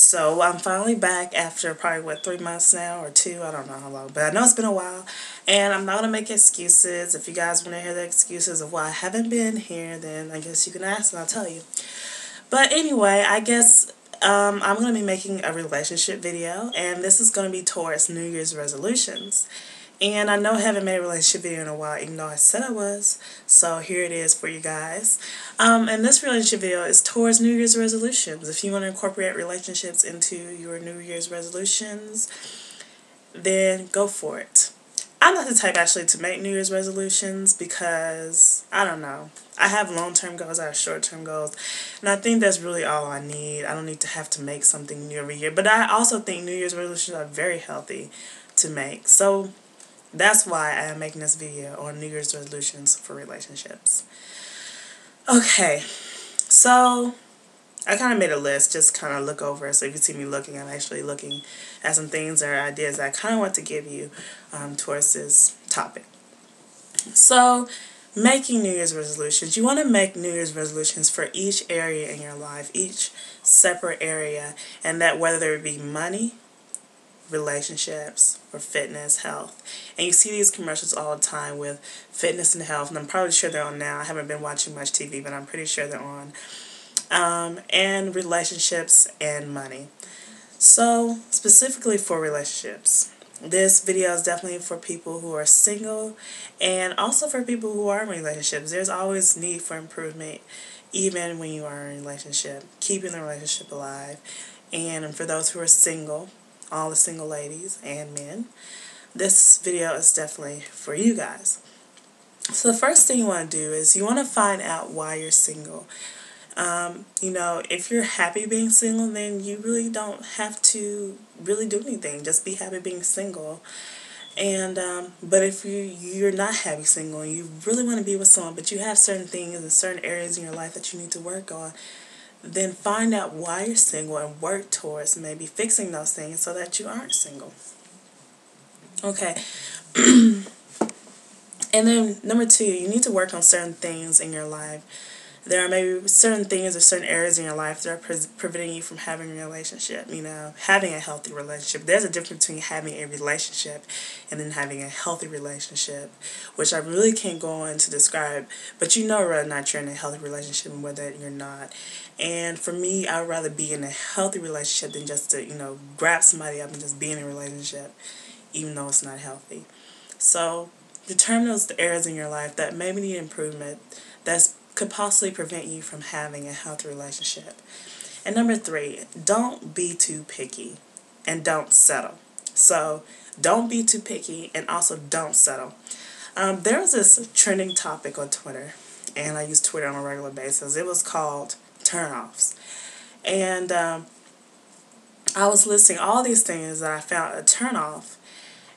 So I'm finally back after probably what 3 months now or two, I don't know how long, but I know it's been a while. And I'm not gonna make excuses. If you guys want to hear the excuses of why I haven't been here, then I guess you can ask and I'll tell you. But anyway, I guess I'm gonna be making a relationship video, and this is gonna be towards New Year's resolutions. And I know I haven't made a relationship video in a while, even though I said I was. So here it is for you guys. And this relationship video is towards New Year's resolutions. If you want to incorporate relationships into your New Year's resolutions, then go for it. I'm not the type actually to make New Year's resolutions because, I don't know, I have long-term goals, I have short-term goals, and I think that's really all I need. I don't need to have to make something new every year, but I also think New Year's resolutions are very healthy to make. So that's why I am making this video on New Year's resolutions for relationships. Okay, so I kind of made a list, just kind of look over. So if you see me looking, I'm actually looking at some things or ideas that I kind of want to give you towards this topic. So making New Year's resolutions. You want to make New Year's resolutions for each area in your life, each separate area, and that whether it be money, relationships, or fitness, health. And you see these commercials all the time with fitness and health, and I'm probably sure they're on now. I haven't been watching much TV, but I'm pretty sure they're on. And relationships and money. So, specifically for relationships, this video is definitely for people who are single and also for people who are in relationships. There's always need for improvement, even when you are in a relationship, keeping the relationship alive. And for those who are single, all the single ladies and men, this video is definitely for you guys. So the first thing you want to do is you want to find out why you're single. You know, if you're happy being single, then you really don't have to really do anything. Just be happy being single. And but if you're not happy single and you really want to be with someone, but you have certain things and certain areas in your life that you need to work on, then find out why you're single and work towards maybe fixing those things so that you aren't single. Okay. And then number two, you need to work on certain things in your life. There are maybe certain things or certain areas in your life that are preventing you from having a relationship, you know, having a healthy relationship. There's a difference between having a relationship and then having a healthy relationship, which I really can't go on to describe, but you know whether or not you're in a healthy relationship and whether you're not. And for me, I would rather be in a healthy relationship than just to, you know, grab somebody up and just be in a relationship, even though it's not healthy. So determine those areas in your life that maybe need improvement, that could possibly prevent you from having a healthy relationship. And number three, don't be too picky and don't settle. So don't be too picky and also don't settle. There was this trending topic on Twitter, and I use Twitter on a regular basis. It was called turnoffs. And I was listing all these things that I found a turnoff.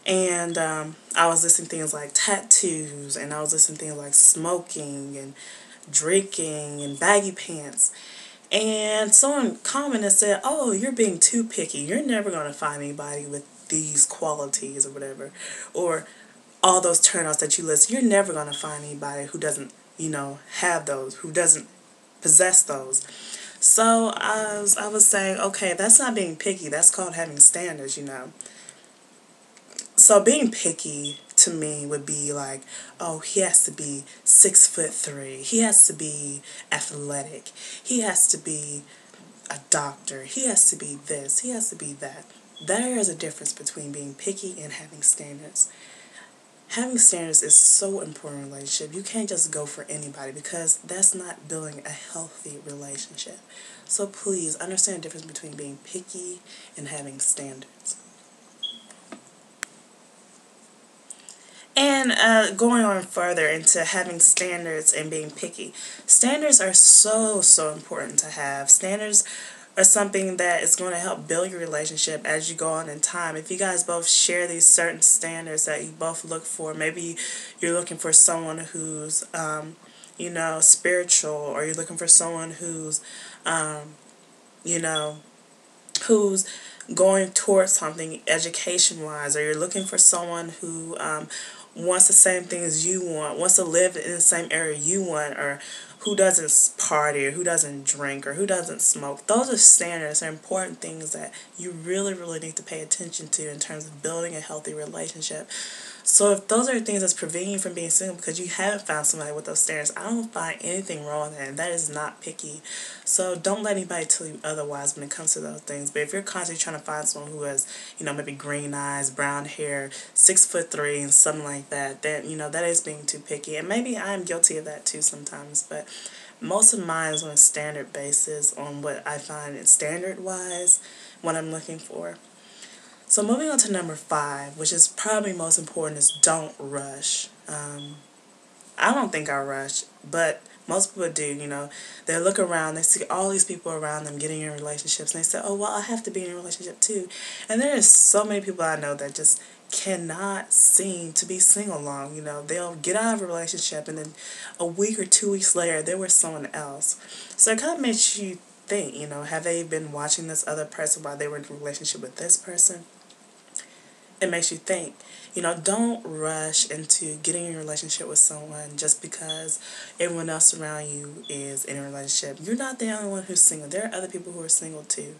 And I was listing things like tattoos, and I was listing things like smoking and drinking and baggy pants. And someone commented and said, oh, you're being too picky. You're never going to find anybody with these qualities or whatever. Or all those turnoffs that you list. You're never going to find anybody who doesn't, you know, have those, who doesn't possess those. So I was saying, okay, that's not being picky. That's called having standards, you know. So being picky to me would be like, oh, he has to be 6'3". He has to be athletic. He has to be a doctor. He has to be this. He has to be that. There is a difference between being picky and having standards. Having standards is so important in a relationship. You can't just go for anybody because that's not building a healthy relationship. So please understand the difference between being picky and having standards. And going on further into having standards and being picky. Standards are so important to have. Standards are something that is going to help build your relationship as you go on in time. If you guys both share these certain standards that you both look for, maybe you're looking for someone who's, you know, spiritual, or you're looking for someone who's, you know, who's going towards something education-wise, or you're looking for someone who wants the same thing as you want, wants to live in the same area you want, or who doesn't party, or who doesn't drink, or who doesn't smoke. Those are standards, are important things that you really, really need to pay attention to in terms of building a healthy relationship. So if those are things that's preventing you from being single because you haven't found somebody with those standards, I don't find anything wrong with that, and that is not picky. So don't let anybody tell you otherwise when it comes to those things. But if you're constantly trying to find someone who has, maybe green eyes, brown hair, 6'3", and something like that, then, that is being too picky. And maybe I am guilty of that too sometimes, but most of mine is on a standard basis on what I find standard-wise, what I'm looking for. So moving on to number 5, which is probably most important, is don't rush. I don't think I rush, but most people do, They look around, they see all these people around them getting in relationships, and they say, oh, well, I have to be in a relationship too. And there is so many people I know that just cannot seem to be single long. They'll get out of a relationship, and then a week or 2 weeks later, they're with someone else. So it kind of makes you think, have they been watching this other person while they were in a relationship with this person? It makes you think. Don't rush into getting in a relationship with someone just because everyone else around you is in a relationship. You're not the only one who's single. There are other people who are single too.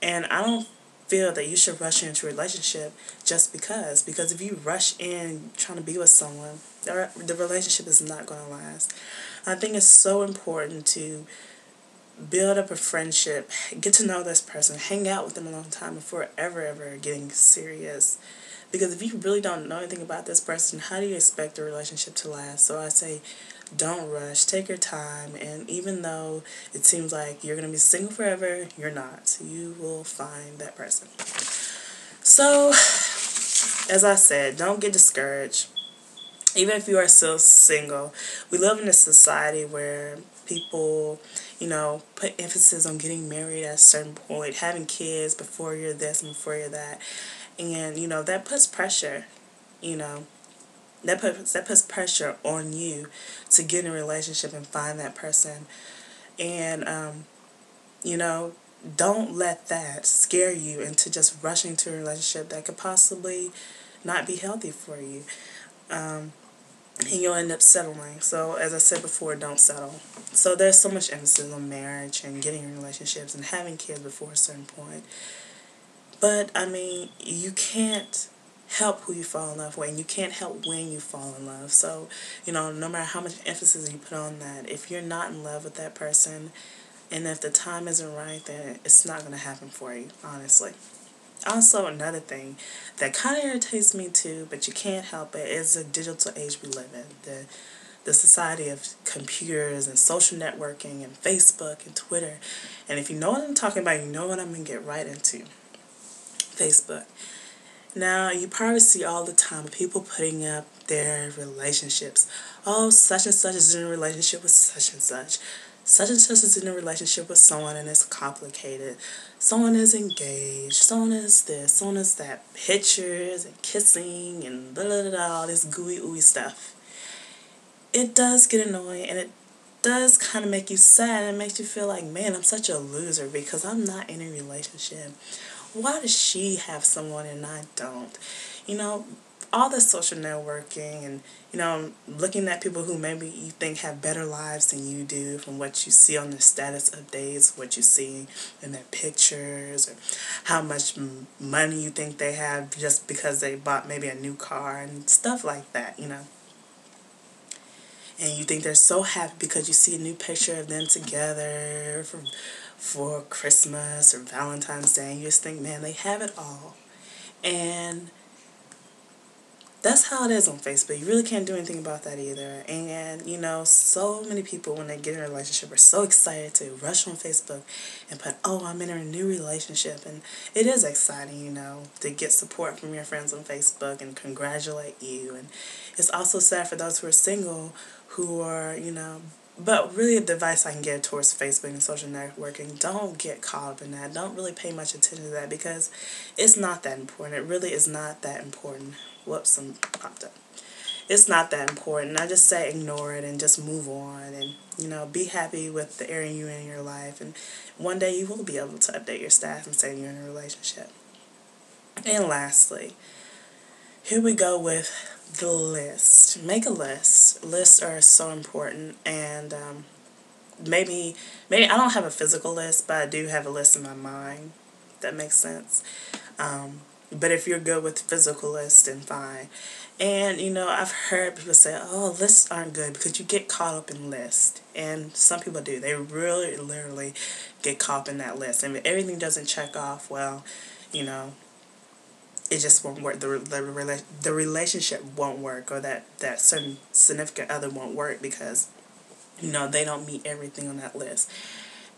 And I don't feel that you should rush into a relationship just because if you rush in trying to be with someone, the relationship is not going to last. I think it's so important to build up a friendship, get to know this person, hang out with them a long time before ever getting serious. Because if you really don't know anything about this person, how do you expect a relationship to last? So I say, don't rush, take your time, and even though it seems like you're going to be single forever, you're not. You will find that person. So, as I said, don't get discouraged. Even if you are still single, we live in a society where people, put emphasis on getting married at a certain point, having kids before you're this and before you're that. And, that puts pressure, that puts pressure on you to get in a relationship and find that person. And, don't let that scare you into just rushing to a relationship that could possibly not be healthy for you. And you'll end up settling. So, as I said before, don't settle. So there's so much emphasis on marriage and getting in relationships and having kids before a certain point. But, you can't help who you fall in love with, and you can't help when you fall in love. So, no matter how much emphasis you put on that, if you're not in love with that person, and if the time isn't right, then it's not going to happen for you, honestly. Also, another thing that kind of irritates me too, but you can't help it, is the digital age we live in. The society of computers and social networking and Facebook and Twitter. And if you know what I'm talking about, you know what I'm going to get right into. Facebook. Now, you probably see all the time people putting up their relationships. Oh, such and such is in a relationship with such and such. Such and such is in a relationship with someone and it's complicated. Someone is engaged. Someone is this. Someone is that. Pictures and kissing and blah, blah, blah, blah, all this gooey, ooey stuff. It does get annoying, and it does kind of make you sad, and it makes you feel like, man, I'm such a loser because I'm not in a relationship. Why does she have someone and I don't? All this social networking and, looking at people who maybe you think have better lives than you do from what you see on their status updates, what you see in their pictures, or how much money you think they have just because they bought maybe a new car and stuff like that, And you think they're so happy because you see a new picture of them together for Christmas or Valentine's Day, and you just think, man, they have it all. And that's how it is on Facebook. You really can't do anything about that either. And, so many people, when they get in a relationship, are so excited to rush on Facebook and put, oh, I'm in a new relationship. And it is exciting, to get support from your friends on Facebook and congratulate you. And it's also sad for those who are single who are, but really the advice I can give towards Facebook and social networking, don't get caught up in that. Don't really pay much attention to that because it's not that important. It really is not that important. Whoops, some popped up. It's not that important. I just say ignore it and just move on and, be happy with the area you're in your life. And one day you will be able to update your status and say you're in a relationship. And lastly, here we go with the list. Make a list. Lists are so important, and maybe I don't have a physical list, but I do have a list in my mind. That makes sense. But if you're good with physical lists, then fine. And I've heard people say, "Oh, lists aren't good because you get caught up in lists." And some people do. They really, literally get caught up in that list. And if everything doesn't check off, well, you know, it just won't work. The relationship won't work, or that certain significant other won't work because they don't meet everything on that list.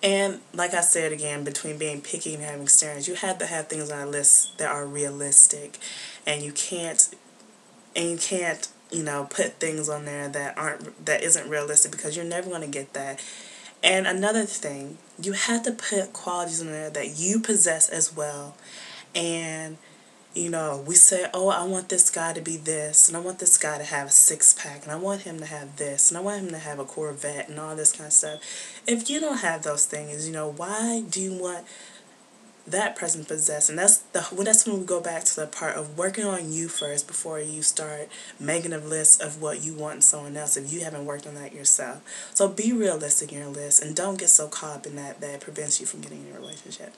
And like I said again, between being picky and having standards, you have to have things on a list that are realistic, and you can't put things on there that isn't realistic, because you're never going to get that. And another thing, you have to put qualities in there that you possess as well. And we say, "Oh, I want this guy to be this, and I want this guy to have a six pack, and I want him to have this, and I want him to have a Corvette," and all this kind of stuff. If you don't have those things, why do you want that person to possess? And that's when we go back to the part of working on you first before you start making a list of what you want in someone else, if you haven't worked on that yourself. So be realistic in your list, and don't get so caught up in that prevents you from getting in a relationship.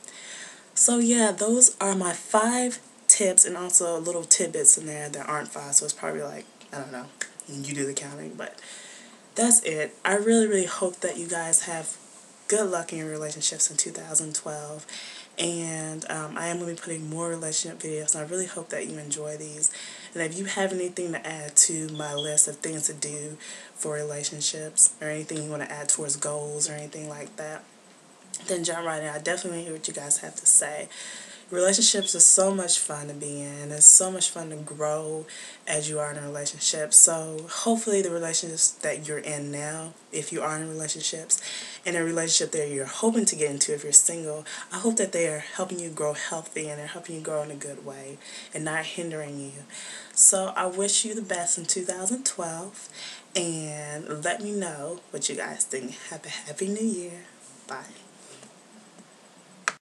So yeah, those are my 5 tips, and also little tidbits in there that aren't 5. So it's probably like, I don't know, you do the counting, but that's it. I really, really hope that you guys have good luck in your relationships in 2012. And I am going to be putting more relationship videos, and I really hope that you enjoy these. And if you have anything to add to my list of things to do for relationships, or anything you want to add towards goals or anything like that, then jump right in. I definitely want to hear what you guys have to say. Relationships are so much fun to be in. It's so much fun to grow as you are in a relationship. So hopefully the relationships that you're in now, if you are in relationships, and a relationship that you're hoping to get into if you're single, I hope that they are helping you grow healthy, and they're helping you grow in a good way and not hindering you. So I wish you the best in 2012, and let me know what you guys think. Have a happy new year. Bye.